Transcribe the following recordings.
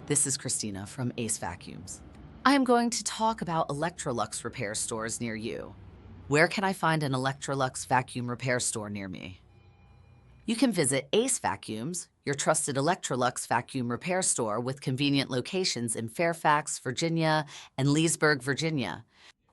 This is Christina from Acevacuums. I am going to talk about Electrolux repair stores near you. Where can I find an Electrolux vacuum repair store near me? You can visit Acevacuums, your trusted Electrolux vacuum repair store with convenient locations in Fairfax, Virginia, and Leesburg, Virginia.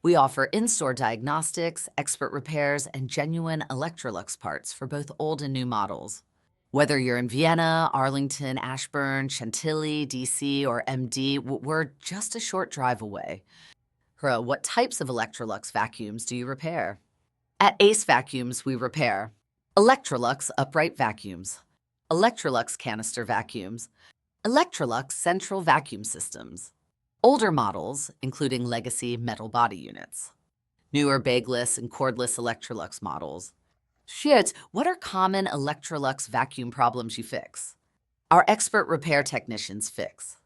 We offer in-store diagnostics, expert repairs, and genuine Electrolux parts for both old and new models. Whether you're in Vienna, Arlington, Ashburn, Chantilly, DC, or MD, we're just a short drive away. What types of Electrolux vacuums do you repair? At Acevacuums, we repair Electrolux upright vacuums, Electrolux canister vacuums, Electrolux central vacuum systems, older models, including legacy metal body units, newer bagless and cordless Electrolux models. What are common Electrolux vacuum problems you fix? Our expert repair technicians fix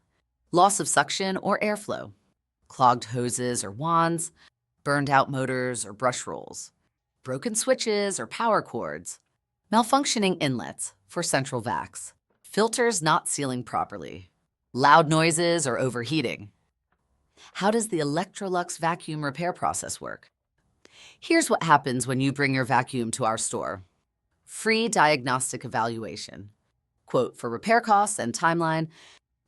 loss of suction or airflow, clogged hoses or wands, burned out motors or brush rolls, broken switches or power cords, malfunctioning inlets for central vacs, filters not sealing properly, loud noises or overheating. How does the Electrolux vacuum repair process work? Here's what happens when you bring your vacuum to our store. Free diagnostic evaluation. Quote for repair costs and timeline,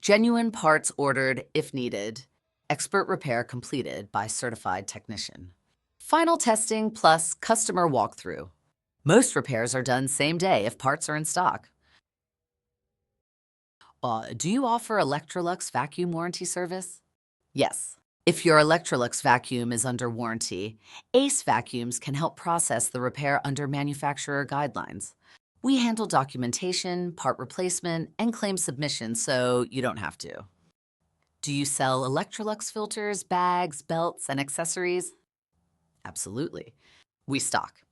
genuine parts ordered if needed, expert repair completed by certified technician. Final testing plus customer walkthrough. Most repairs are done same day if parts are in stock. Do you offer Electrolux vacuum warranty service? Yes. If your Electrolux vacuum is under warranty, Acevacuums can help process the repair under manufacturer guidelines. We handle documentation, part replacement, and claim submission so you don't have to. Do you sell Electrolux filters, bags, belts, and accessories? Absolutely. We stock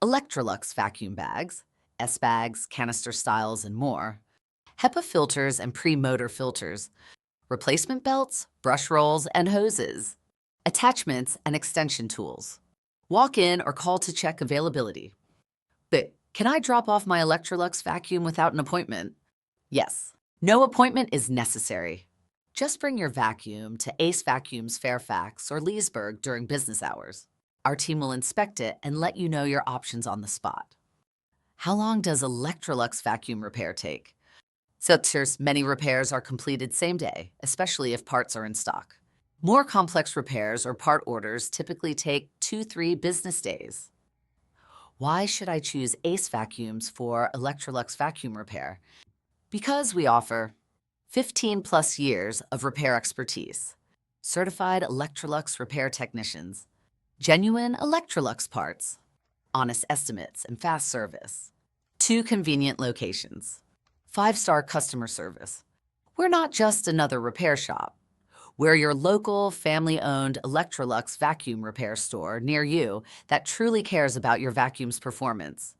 Electrolux vacuum bags, S-bags, canister styles, and more, HEPA filters and pre-motor filters, replacement belts, brush rolls, and hoses, attachments and extension tools. Walk in or call to check availability. But can I drop off my Electrolux vacuum without an appointment? Yes. No appointment is necessary. Just bring your vacuum to Acevacuums Fairfax or Leesburg during business hours. Our team will inspect it and let you know your options on the spot. How long does Electrolux vacuum repair take? Many repairs are completed same day, especially if parts are in stock. More complex repairs or part orders typically take 2-3 business days. Why should I choose Acevacuums for Electrolux vacuum repair? Because we offer 15+ years of repair expertise, certified Electrolux repair technicians, genuine Electrolux parts, honest estimates and fast service, 2 convenient locations, 5-star customer service. We're not just another repair shop. We're your local, family-owned Electrolux vacuum repair store near you that truly cares about your vacuum's performance.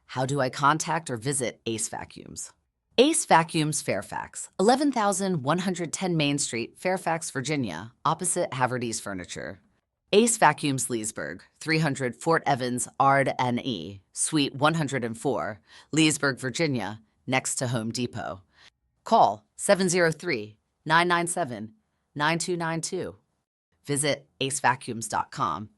How do I contact or visit Acevacuums? Acevacuums Fairfax, 11,110 Main Street, Fairfax, Virginia, opposite Haverty's Furniture. Acevacuums Leesburg, 300 Fort Evans, Ard NE, Suite 104, Leesburg, Virginia, next to Home Depot. Call 703-997-9292. Visit acevacuums.com